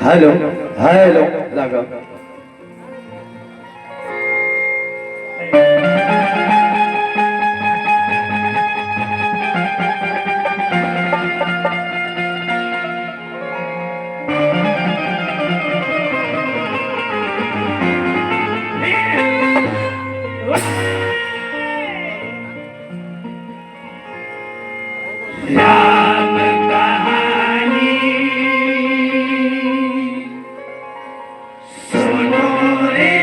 Hello hello लगा राम कहानी सुनो रे,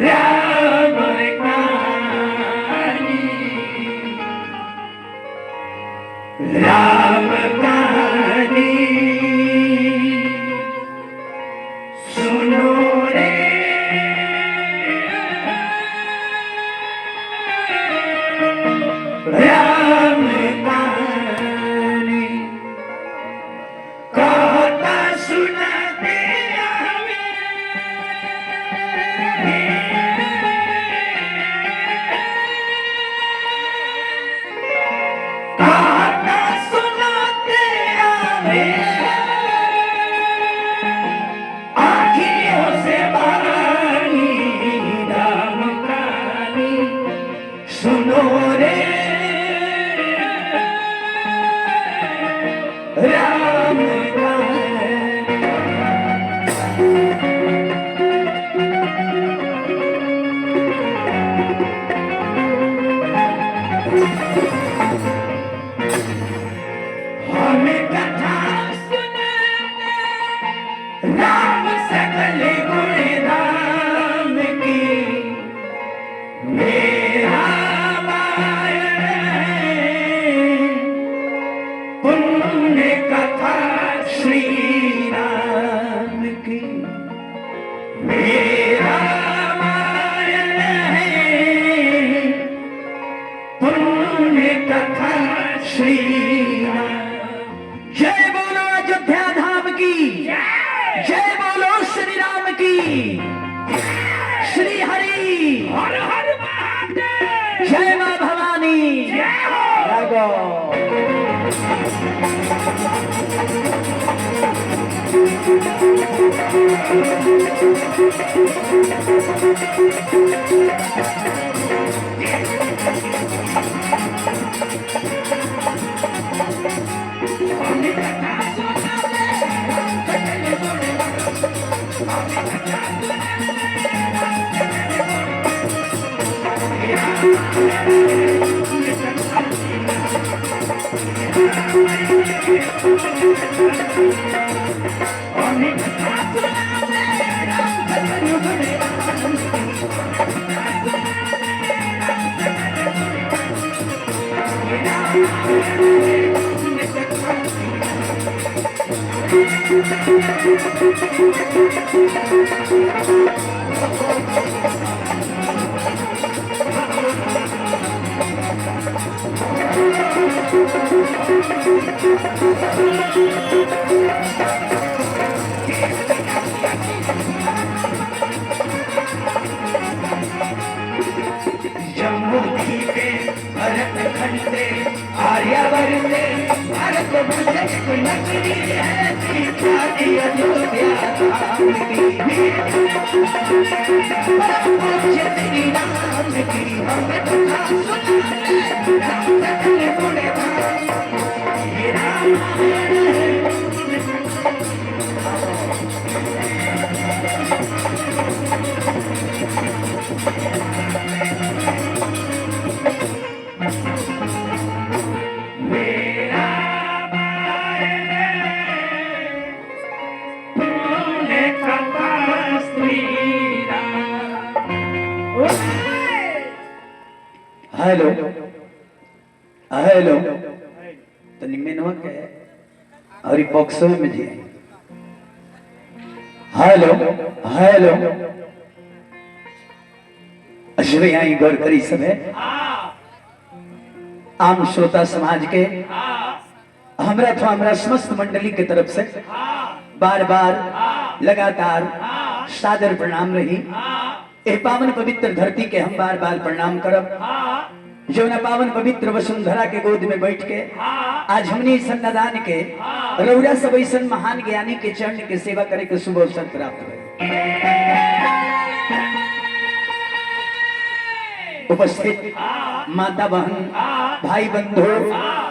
राम कहानी, राम कहानी सुनो रे, राम कहानी कहता सुनाते हमें, कहता सुनाते हमें, आँखियों से पानी, राम कहानी सुनो रे, राम हमें कथा सुनाते, राम सकल गुण राम की, मेरा पुण्य कथा श्री राम की, मेरा रामायण है पुण्य कथा श्री राम। जय बोलो अयोध्या धाम की, जय बोलो श्री राम की, श्री हरि हर हर महादेव, जय मां भवानी, जय हो। जम्मूधी पे भरत खंडे आर्यावर्ते भारत वर्ष को नगरी है, सीता दी अयोध्या धाम की, पूज्य श्री राम की हम कथा सुनाते, राम सकल गुण राम, ये रामायण है। हेलो हेलो तो निमेनवा के और ई बॉक्स में जी हेलो हेलो अशरे यहाँ गौर करी सब है आम श्रोता समाज के हमरा तो हमरा समस्त मंडली के तरफ से बार बार लगातार सादर प्रणाम रही ए पावन पवित्र धरती के हम बार बार प्रणाम करब जो न पावन पवित्र वसुंधरा के गोद में बैठ के आज हमने सन्नदान के रौरा सब ऐसन महान ज्ञानी के चरण के सेवा करे के शुभ अवसर प्राप्त हुए। उपस्थित माता बहन भाई बंधु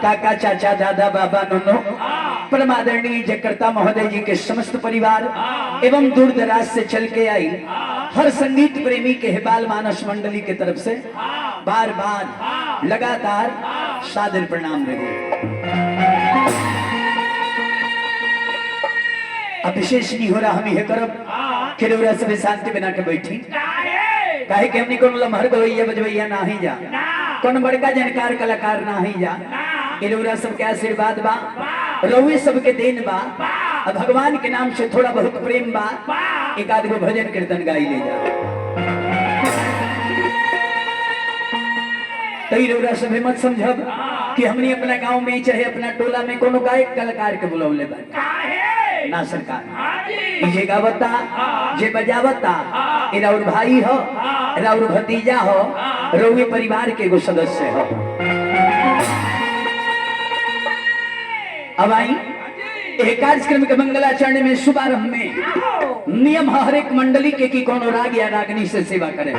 काका चाचा दादा बाबा नोनो परमादरणीय जयकर्ता महोदय जी के समस्त परिवार एवं दूर दराज से चल के आई हर संगीत प्रेमी के हेबाल मानस मंडली के तरफ से बार बार लगातार सादर प्रणाम रहे। अब विशेष नहीं हो रहा हम यह करब खिरौरा सब शांति बना के बैठी काहे के हमनी कोनो लमहर गवैया बजवैया ना ही जा कोनो बड़का जानकार कलाकार ना ही जा इलोरा सब के आशीर्वाद बा रउए सब के देन बा अब भगवान के नाम से थोड़ा बहुत प्रेम बा एक आध गो भजन कीर्तन गाई ले जा तई इलोरा सब मत समझब कि हमनी अपना गांव में चाहे अपना टोला में कोनो गायक कलाकार के बुलावले बा ना सरकार जे गावता जे बजावता ए राउर भाई हो राउर भतीजा हो रउए परिवार के एगो सदस्य हो। अब आई एक कार्यक्रम के मंगलाचरण में शुभारंभ में नियम हर एक मंडली के की कोनो राग या रागनी से सेवा करे।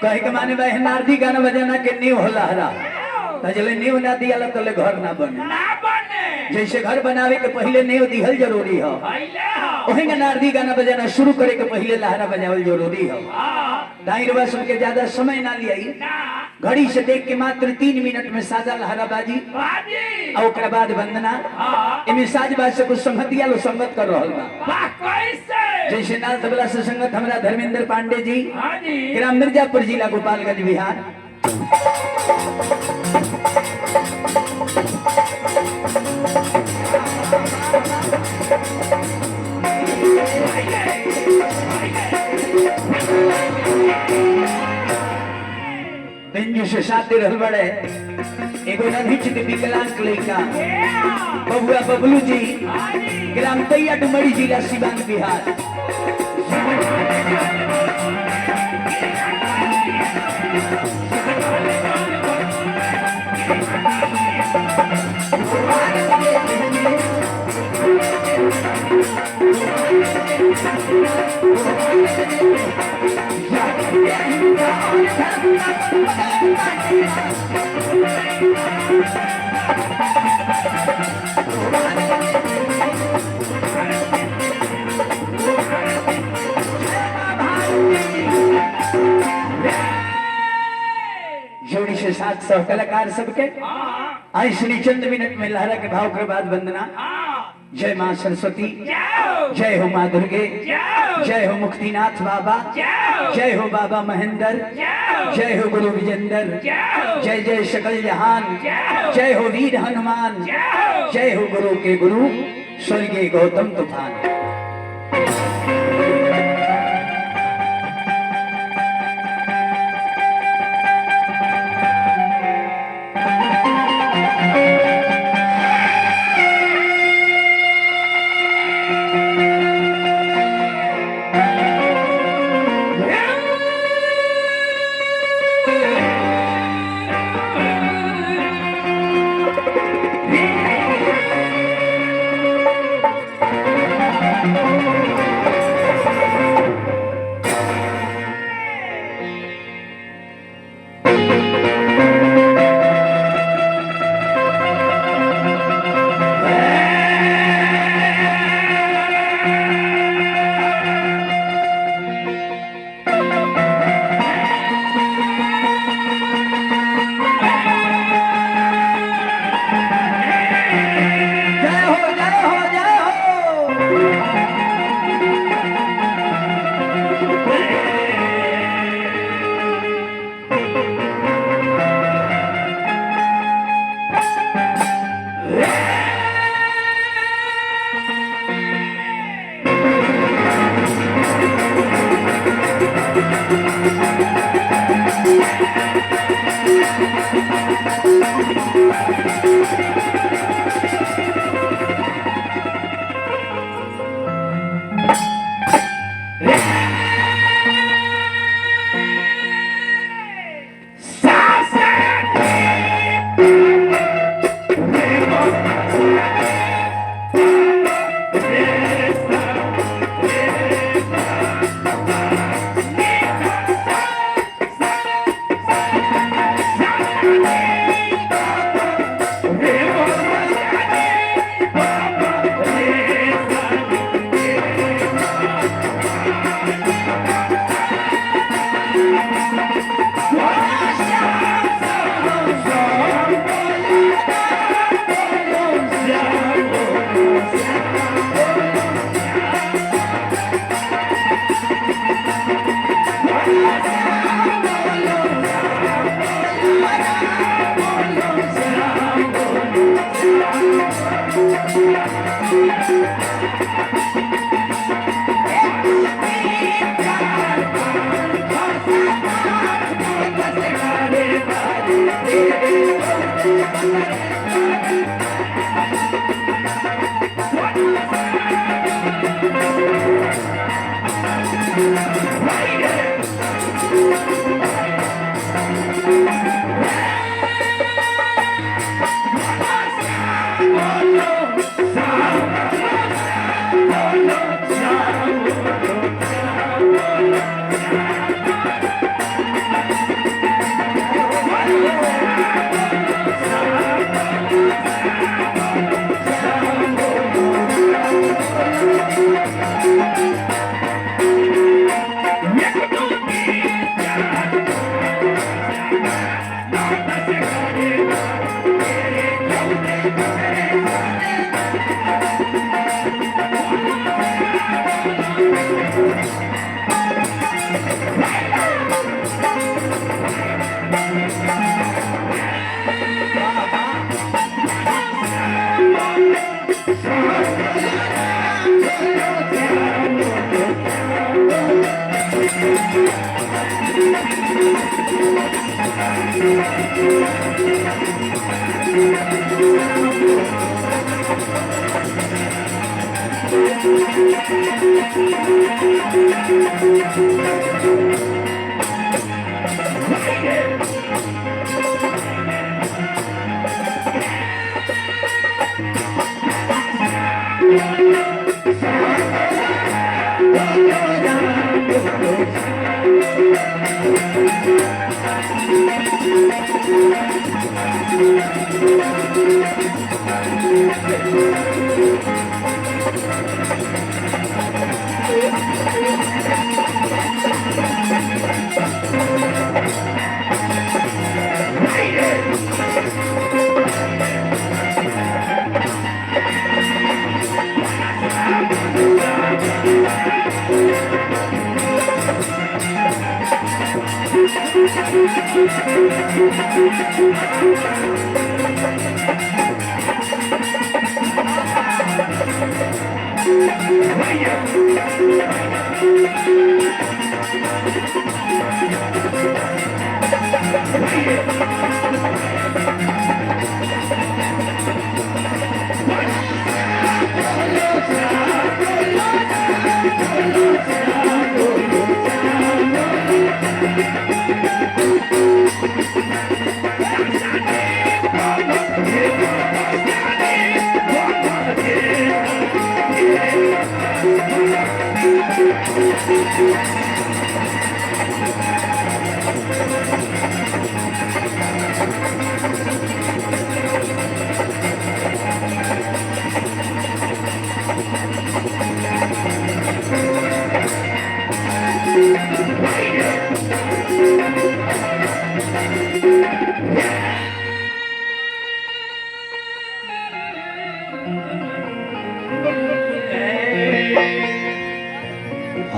कहे के माने भाई नारदी गाना बजाना के नींव होला हरा तजले नींव ना दियाला तले घर ना बने जैसे घर बनावे के पहले नींव दिहल जरूरी हो वही नारदी गाना बजाना शुरू करे के पहले लहरा बजावल जरूरी हो। दाइरवा सुन के ज्यादा समय ना लियाई घड़ी से देख के मात्र 3 मिनट में सादा लहरा बाजी और ओकरा बाद वंदना एमे साज बाज से कुछ संगतिया लो संगत कर रहल बा जैसे नाल तबला से संगत हमरा धर्मेंद्र पांडे जी ग्राम मिर्जापुर जिला गोपालगंज बिहार बेंजू से साथे रहल बड़े एगो नन्हिच के विकलांग लड़का बबुआ बबलू जी ग्राम तैया डुमरी जिला सिवान बिहार जोड़ी से 700 कलाकार सबके आई श्री चंद मिनट में लहरा के भाव के बाद वंदना। जय मां सरस्वती जय हो मां दुर्गे जय हो मुक्तिनाथ बाबा जय हो बाबा महेंद्र जय हो गुरु विजेंद्र जय जय सकल जहान जय हो वीर हनुमान जय हो गुरु के गुरु स्वर्गीय गौतम तूफान।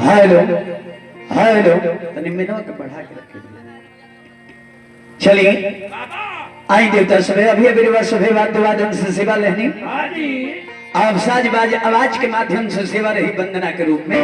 हेलो हेलो तनी मेनवा के बढ़ा के रखे चलिए आई देवता सभे अभी अभी सभे वाद्यवादन से सेवा लेनी आप साजबाज आवाज के माध्यम से सेवा रही वंदना के रूप में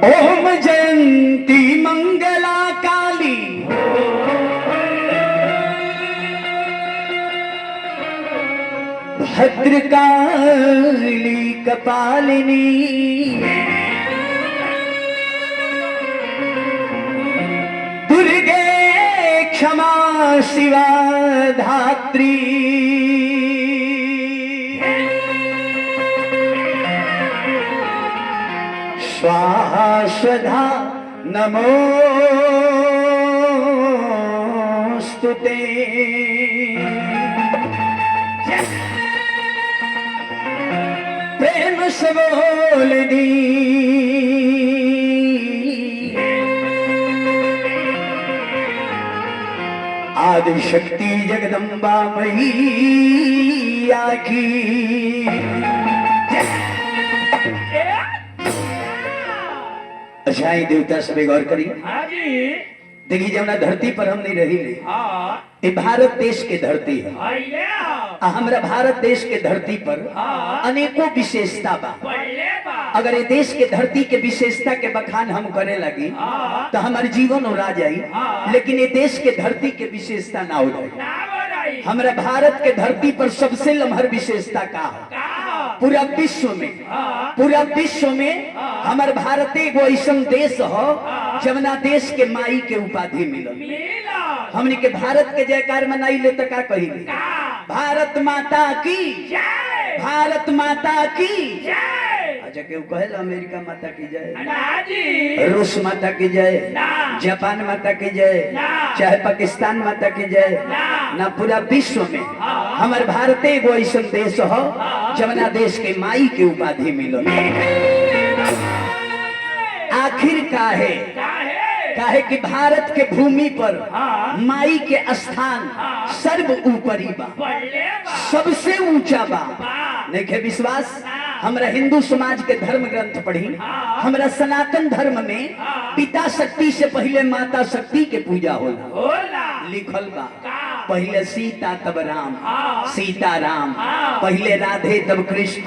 ओम जयंती मंगला काली भद्रकाली कपालिनी दुर्गे क्षमा शिवा धात्री स्वाहा स्वधा नमोस्तुते। प्रेम से बोल दी आदि शक्ति जगदम्बा मैया की। अच्छा देवता सब गौर करी। देखिए जमुना धरती पर हम नहीं रही ले, ये भारत देश के धरती है। हमारा भारत देश के धरती पर अनेकों विशेषता बा। अगर ये देश के धरती के विशेषता के बखान हम करे लगी तो हमारे जीवन उड़ा जाई, लेकिन ये देश के धरती के विशेषता ना उड़ाई। हमारा भारत के धरती पर सबसे लम्हर विशेषता का है पूरा विश्व में हमारे भारत एगो ऐसा देश हो जमुना देश के माई के उपाधि मिलल। हमने के भारत के जयकार मनाई ले तो का कही भारत माता की जय, भारत माता की जय। अच्छा क्यों कहेला अमेरिका माता की जय, रूस माता की जय, जापान माता की जय, चाहे पाकिस्तान माता की जय ना, पूरा विश्व में हमारे भारत एगो ऐसा देश हो जमुना देश के माई के उपाधि मिलल। आखिर काहे कि भारत के भूमि पर माई के स्थान सर्व ऊपरी बा, सबसे ऊंचा बा। नहीं के विश्वास? हमरा हिंदू समाज के धर्म ग्रंथ पढ़ी, हमरा सनातन धर्म में पिता शक्ति से पहले माता शक्ति के पूजा होला। लिखल बा पहले सीता तब राम, सीता राम, पहले राधे तब कृष्ण,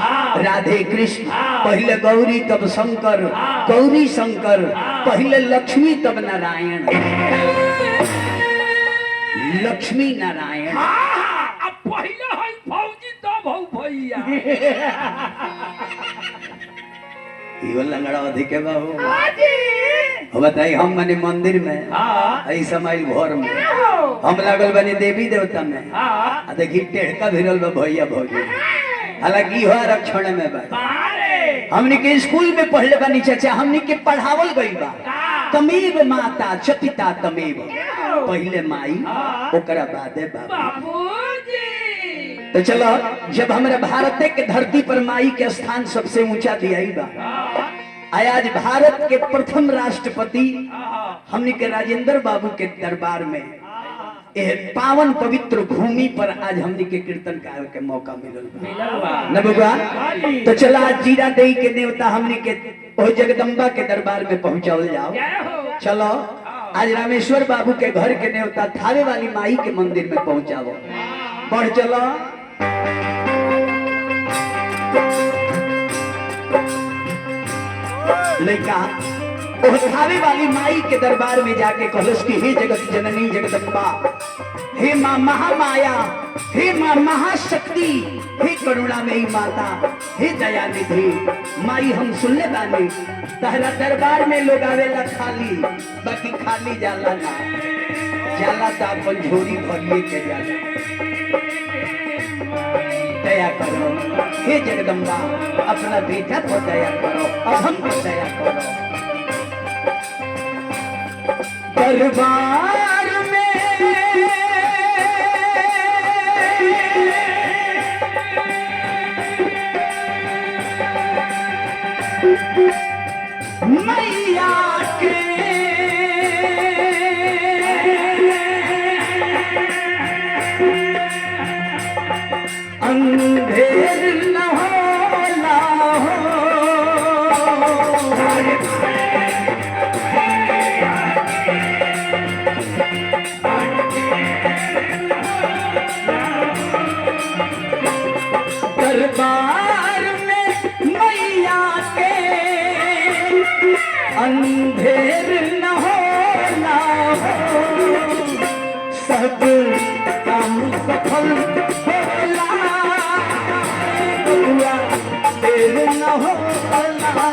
राधे कृष्ण, पहले गौरी तब शंकर, गौरी शंकर, पहले लक्ष्मी तब नारायण, लक्ष्मी नारायण। पहले है भौजी तब हौ भैया। इवन लंगड़ा अधिक है बाबू। बताई हम बने मंदिर में ऐसा माइल घर में हम लगल बनी देवी देवता में देखी टेढ़का भिरल बा भैया भौजी। हालांकि हो आरक्षण में बा हमने के स्कूल में पढ़ले बनी चाचा, हमने के पढ़ावल गई बा तमेव माता च पिता तमेव, पहले माई ओकरा बादे बाबूजी। तो चलो जब हमारे भारत के धरती पर माई के स्थान सबसे ऊंचा दिया बा, आज भारत के प्रथम राष्ट्रपति हमने के राजेंद्र बाबू के दरबार में यह पावन पवित्र भूमि पर आज हमने के कीर्तन गावे के मौका मिलल न बबुआ। तो चला आज जीरा देई के देवता हमने के ओ जगदम्बा के दरबार में पहुंचाओ जाओ। चलो आज रामेश्वर बाबू के घर के देवता थावे वाली माई के मंदिर में पहुंचाओ। बढ़ चलो लड़का थावे वाली माई के दरबार में जाके कहलस कि हे जगत जननी जगदम्बा, हे माँ महामाया, हे माँ महाशक्ति, हे करुणामयी माता, हे दयानिधि माई, हम सुनले बानी तहरा दरबार में लोग आवेला खाली, बाकी खाली जाला ना, जाला तो अपन झोरी भरिए के जाला। दया करो, हे जगदम्बा अपना बेटा को दया करो, अब हम को दया करो। दरबार में मैया के अंधेर न होला हो, दरबार में मैया के अंधेर न होला हो, सब काम सफल होला, बबुआ देर न होला हो।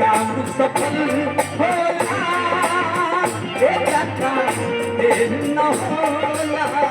काम सफल होला, बेटा का देर न होला हो।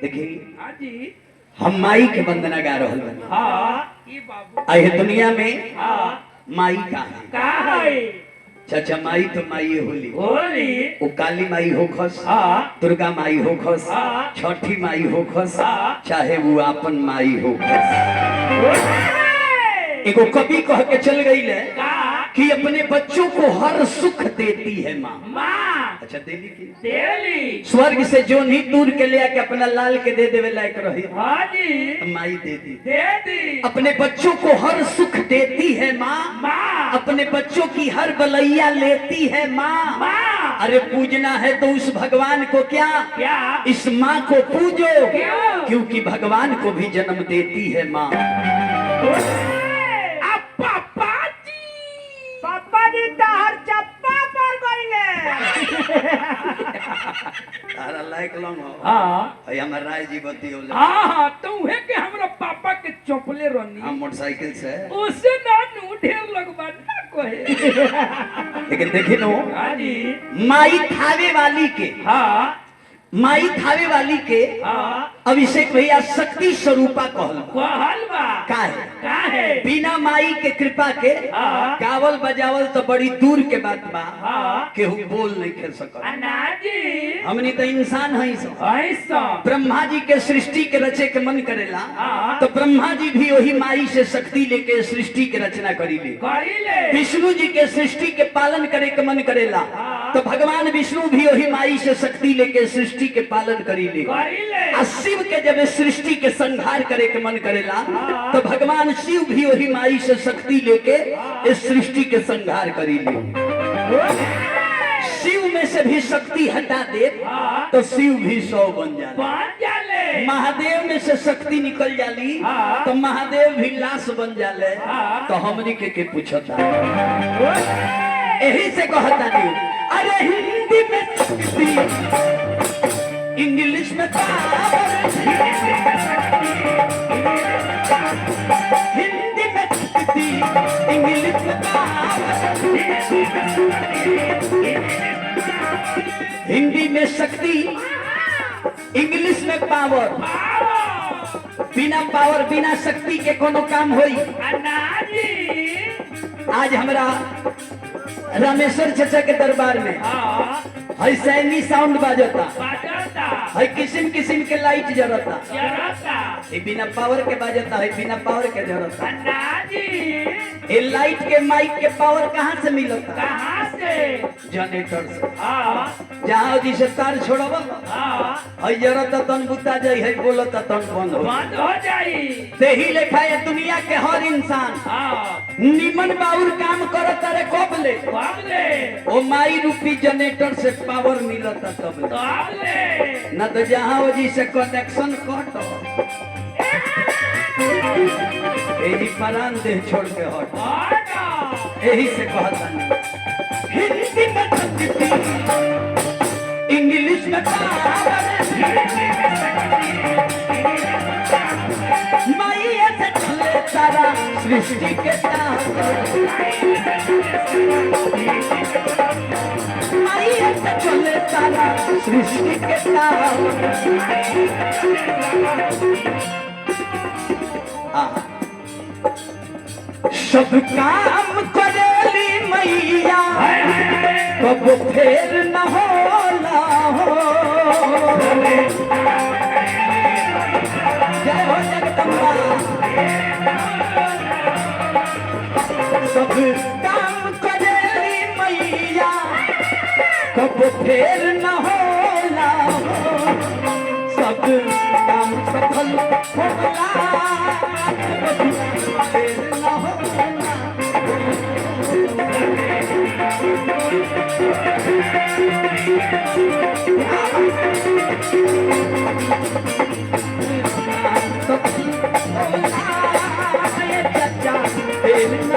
देखिए हम माई के वंदना गा रहे हैं। हाँ ये बाबू आए दुनिया में हाँ माई का है, का है चाचा माई तो माई होली, होली वो काली माई हो खस, हाँ दुर्गा माई हो खस, हाँ। छठी माई हो खस, हाँ। चाहे वो आपन माई हो खस। एगो कवि कह के चल गई है का कि अपने बच्चों को हर सुख देती है माँ। माँ अच्छा देली की देली स्वर्ग से जो नहीं दूर के ले आके अपना लाल के दे देवे लायक रही, हाँ जी तो माई देती। दे दी अपने बच्चों को हर सुख देती है माँ, माँ अपने बच्चों की हर बलैया लेती है माँ। माँ अरे पूजना है तो उस भगवान को क्या, क्या इस माँ को पूजो, क्यों? क्योंकि भगवान को भी जन्म देती है माँ। अब पापा जी तार चप्पा पर गईले तारा लायक लंग हो, हाँ भाई हमार राय जी बती हो हाँ तो उहे के हमरा पापा के चोपले रहनी हम मोटरसाइकिल से, उसे ना नू ढेर लगवा ना कहे लेकिन देखी नो हाँ जी माई थावे वाली के, हाँ माई थावे वाली के हाँ अभिषेक भैया शक्ति स्वरूपा कहल कहल बा काहे, काहे बिना माई के कृपा के हाँ। गावल बजावल तो बड़ी दूर के बात बा, हाँ। केहू बोल नहीं खेल सकत। अनाजी हमनी तो इंसान हई सब। ऐसा ब्रह्मा जी के सृष्टि के रचे के मन करेला, हाँ। तो ब्रह्मा जी भी वही माई से शक्ति लेके सृष्टि के रचना करीले। करीले विष्णु जी के सृष्टि के पालन करे के मन करेला, हाँ। तो भगवान विष्णु भी वही माई से शक्ति लेके सृष्टि के पालन करीले। करीले शिव के जब सृष्टि के संहार करे के मन करेला, हाँ। तो भगवान शिव भी वही माई से शक्ति लेके इस सृष्टि के संहार करीले। शिव में से भी शक्ति हटा दे हाँ। तो शिव भी 100 बन जाए। बन जाले महादेव में से शक्ति निकल जाली, हाँ। तो महादेव भी लाश बन जाले। हाँ। तो हमनी के पूछता, यही से कहता नहीं, अरे हिंदी में शक्ति, इंग्लिश में पावर, हिंदी में शक्ति, इंग्लिश में पावर, हिंदी में में शक्ति, इंग्लिश में पावर। बिना पावर बिना शक्ति के कोनो काम होई। आज हमरा रामेश्वर चाचा के दरबार में है सैनी साउंड बाजता, है किस्म किस्म के लाइट जरता, ये बिना पावर के बाजता है, बिना पावर के जरता। ये लाइट के माइक के पावर कहाँ से मिलता? कहाँ से? जनरेटर से। जहाँ जिसे तार छोड़ब है जरता तन बुता जाई है, बोलता तन बंद हो जाई। तेही लेखा है दुनिया के हर इंसान निमन बाउर काम करता रे कब ले? ओ माई रूपी जनरेटर से पावर मिलता तब ले। न तो जहाँ वजी से कनेक्शन कट यही परान देह छोड़ के हट। यही से कहता नहीं हिंदी में शक्ति, इंग्लिश में पावर, माई ऐसे चले सारा सृष्टि के ताकत, माई ऐसे चले सारा सृष्टि के ताकत। सब काम करेली मैया कब फेर न होला हो। जय हो जगदम्बा। सब काम करेली मैया कब फेर न होला हो। सब काम सफल होला फेर न होला। चाचा फेर न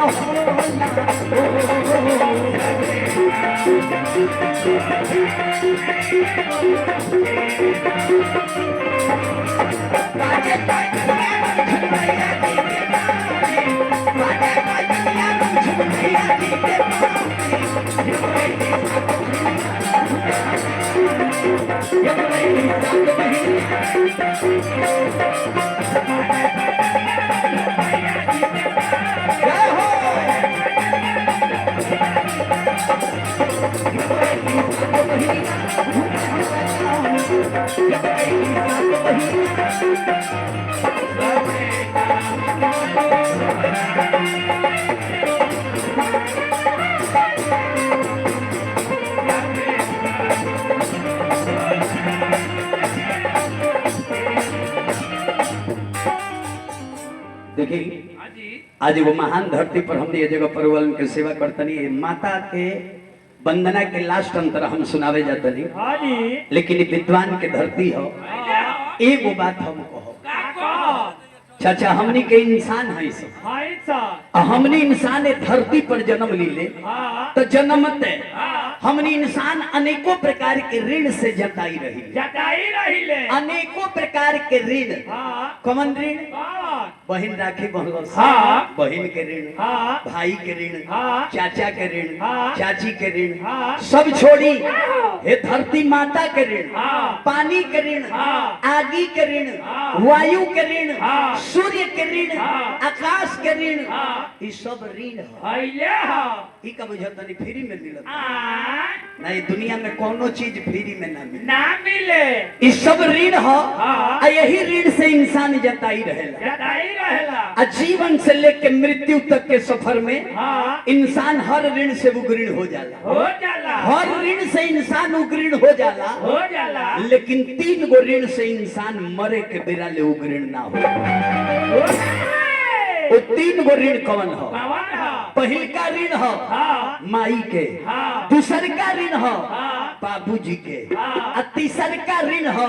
देखिए आज वो महान धरती पर हमने ये जगह पर के सेवा करतनी माता के वंदना के लास्ट अंतर हम सुनावे जातनी। लेकिन विद्वान के धरती हो एगो बात हम कहो चाचा हमनी के इंसान है सब हमनी इंसान धरती पर जन्म लीले तो जन्मते हमनी इंसान अनेकों प्रकार के ऋण से जताई रही अनेकों प्रकार के ऋण। कौन ऋण? बहन राखी बहन बहन के ऋण, भाई के ऋण, चाचा के ऋण, चाची के ऋण, सब छोड़ी हे धरती माता के ऋण, पानी के ऋण, आगी के ऋण, वायु के ऋण, सूर्य के ऋण, आकाश के ऋण, ये सब ऋण है। का बुझतनी फ्री में मिलत नहीं, दुनिया में कोनो चीज फ्री में ना मिले। ये सब ऋण हो आ यही ऋण से इंसान जताई रहेला। जीवन से लेके मृत्यु तक के सफर में इंसान हर ऋण से उग्रीण हो जाला। हर ऋण से इंसान उग्रीण हो जाला। लेकिन 3 गो ऋण से इंसान मरे के बेरा ले उग्रीण ना हो। वो 3 गो ऋण कौन हो? पहिल का ऋण हो माई के, दूसर का ऋण हो बाबूजी के, और तीसर का ऋण हो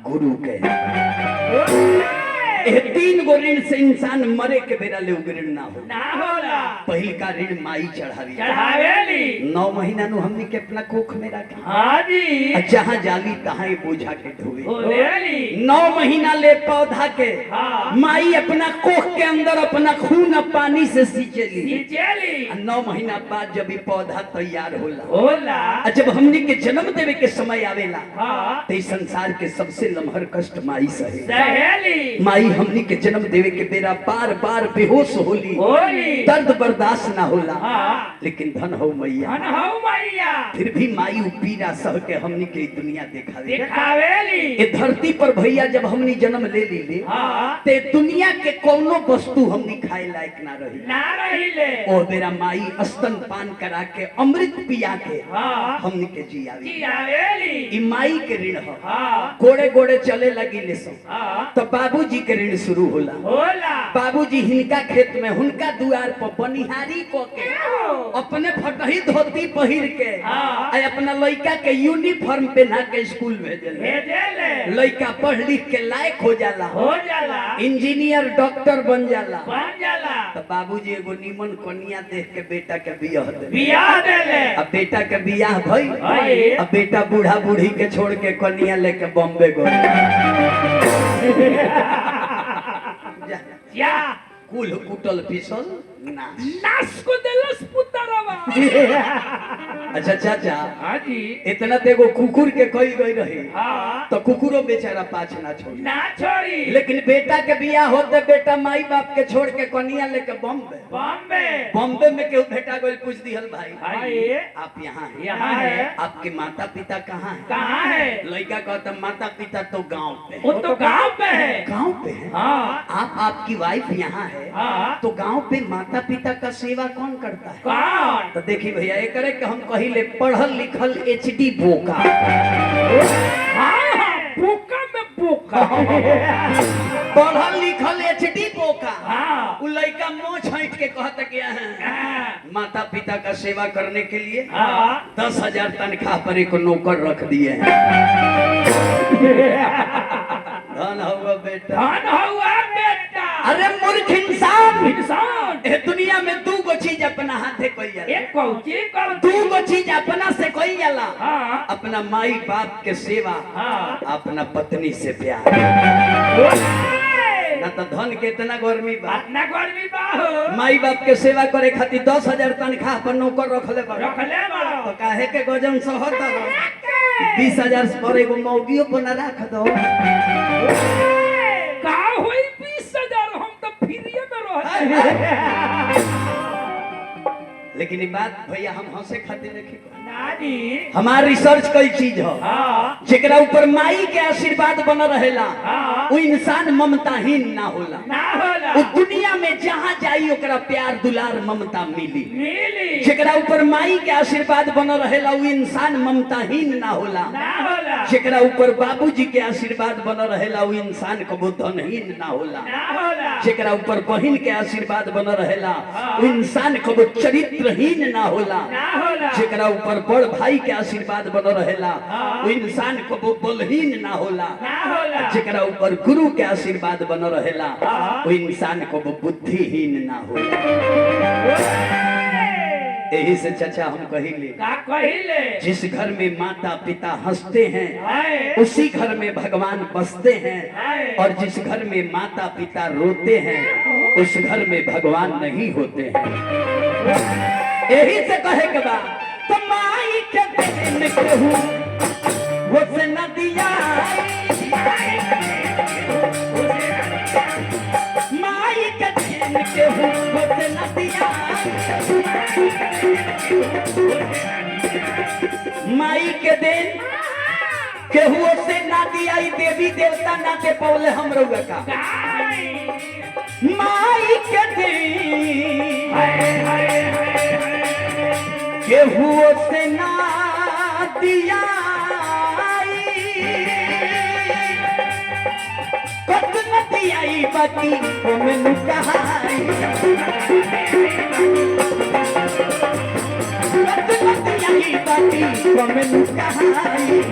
गुरु के। ये 3 गो ऋण से इंसान मरे के बेरा ले ऋण ना हो। ना होला पहिल का ऋण माई चढ़ावी, चढ़ावेली 9 महीना नु हमनी के अपना कोख में रखी। हाँ जी जहाँ जाली तहाँ ही बोझा के ढोवे। बोलेली 9 महीना ले पौधा के हाँ। माई अपना कोख के अंदर अपना खून और पानी से सींचेली। सींचेली 9 महीना बाद जब ये पौधा तैयार होला, होला जब हमनी के जन्म देवे के समय आवेला, हाँ। तो इस संसार के सबसे लम्हर कष्ट माई सहे। सहेली माई हमनी के जन्म देवे के बेरा बार बार बेहोश होली, होली दर्द बर्दाश्त ना होला। हाँ। लेकिन धन हो मैया, धन हो मैया फिर भी माई पीड़ा सह के हमनी के दुनिया देखावे। दिखावेली ये धरती पर भैया जब हमनी जन्म ले ली, हाँ। ते दुनिया के कोनो वस्तु हमनी खाए लायक ना रही। ना रहिले ओ बेरा माई स्तन पान करा के अमृत पिया के हाँ। हमनी के जियावी। जियावेली ई माई के ऋण हो। हाँ। गोड़े गोड़े चले लगी ले सो, हाँ। तो बाबूजी के ऋण शुरू होला। होला बाबूजी हिनका खेत में हुनका दुआर पर बनिहारी को के अपने फटही धोती पहिर के हाँ। आ अपना लड़का के यूनिफॉर्म पहना के स्कूल भेजले। भेजेले लड़का पढ़ लिख के लायक हो जाला, हो जाला इंजीनियर डॉक्टर बन जाला। बन जाला तो बाबूजी एगो निमन कन्या देख के बेटा के बियाह दे। बियाह देले अब बेटा के बियाह भई, भई। अब बेटा बूढ़ा बूढ़ी के छोड़ के कन्या लेके बॉम्बे गए। या कुल कुटल पिसल नाश। नास को देलस पुतरवा अच्छा चाचा, हाँ जी इतना तेगो कुकुर के कई गई रही, हाँ। तो कुकुरो बेचारा पाछ ना छोड़ी। ना छोड़ी लेकिन बेटा के बियाह होते बेटा माई बाप के छोड़ के कन्या लेके बॉम्बे। बॉम्बे बॉम्बे में केहू बेटा गोल पूछ दिहल भाई, भाई आप यहाँ हैं? यहाँ है आपके माता पिता कहाँ हैं? कहाँ है लड़का कहता माता पिता तो गांव पे वो तो गांव पे है गांव पे है। हाँ आपकी वाइफ यहाँ है, हाँ। तो गांव पे माता पिता का सेवा कौन करता है? कौन तो देखिए भैया ये करे कि हम कहिले पढ़ल लिखल HD बोका। हाँ बोका में बोका पढ़ल लिखल HD बोका। हाँ। उ लड़का मुंह छांट के कहता कि हाँ। माता पिता का सेवा करने के लिए हाँ। 10,000 तनख्वाह पर एक नौकर रख दिए हैं। धन होगा बेटा। धन हुआ बेटा अरे मूर्ख इंसान, इंसान ए दुनिया में 2 गो चीज अपना हाथे कोई जाला। एक कौची कर 2 गो चीज अपना से कोई जाला, हाँ। अपना माई बाप के सेवा, हाँ। अपना पत्नी से प्यार। ना तो धन के इतना गर्मी बा, अपना गर्मी बाहो माई बाप के सेवा करे खातिर 10,000 तनख्वाह पर नौकर रखले बा। रखले बा तो काहे के गजन सहर दो 20,000 पर एगो मौगियो पर ना रख दो। का होई 20,000 हम तो फ्रीए में रहते। लेकिन ये बात भैया हम हंसे खातिर नहीं, नानी हमार रिसर्च कई चीज हो। हाँ। जेकरा ऊपर माई के आशीर्वाद बन रहेला, हाँ। वो इंसान ममताहीन ना होला। ना होला वो दुनिया में जहाँ जाई ओकरा प्यार दुलार ममता मिली। मिली जेकरा ऊपर माई के आशीर्वाद बन रहेला, वो इंसान ममताहीन ना होला। ना होला जेकरा ऊपर बाबूजी के आशीर्वाद बन रहेला, वो इंसान कबो धनहीन ना होला। ना होला जेकरा ऊपर बहिन के आशीर्वाद बन रहेला, वो इंसान कबो चरित्रहीन ना होला। ना होला जेकरा ऊपर बड़ भाई के आशीर्वाद बन रहेला, वो इंसान कबो बलहीन ना होला। ना होला जेकरा ऊपर गुरु के आशीर्वाद बन रहेला, हाँ। वो इंसान कबो बुद्धिहीन ना होला। यही से चाचा हम कहिले, का कहिले जिस घर में माता पिता हंसते हैं हाय उसी घर में भगवान बसते हैं, हाय और जिस घर में माता पिता रोते हैं उस घर में भगवान नहीं होते हैं। यही से कहे के बाद तो माई के देन केहू वो से नदिया, माई के देन केहू वो से नदिया, माई के देन केहू से ना दिया, देवी देवता ना दे पौले हम रउआ का। माई के देन केहू से ना दिया, कत न दिया बाकी मैनू कहाई, कत न दिया बाकी मैनू कहाई।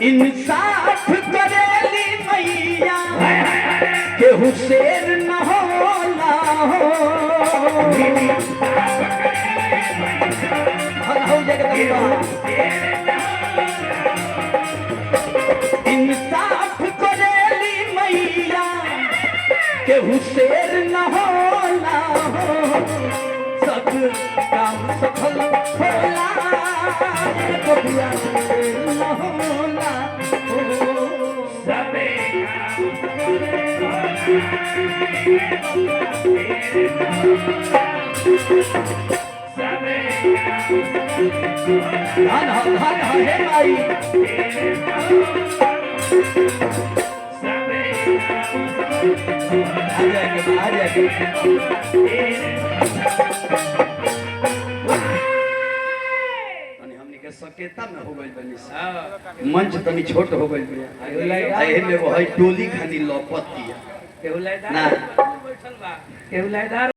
इंसाफ करेली मैया केहू शेर न होला हो हो इंसाफ करेली मैया केहू शेर न होला हो सब काम सफल होला कबिया शेर न होला हो सबे धन हे माई आ जाएंगे हमनी के सकेता में हो गइल बनी मंच तनी छोट हो गइल बिया एहे में वो है टोली खानी लपत दिया केहू लाइदार ना बैठल बा केहू लाइदार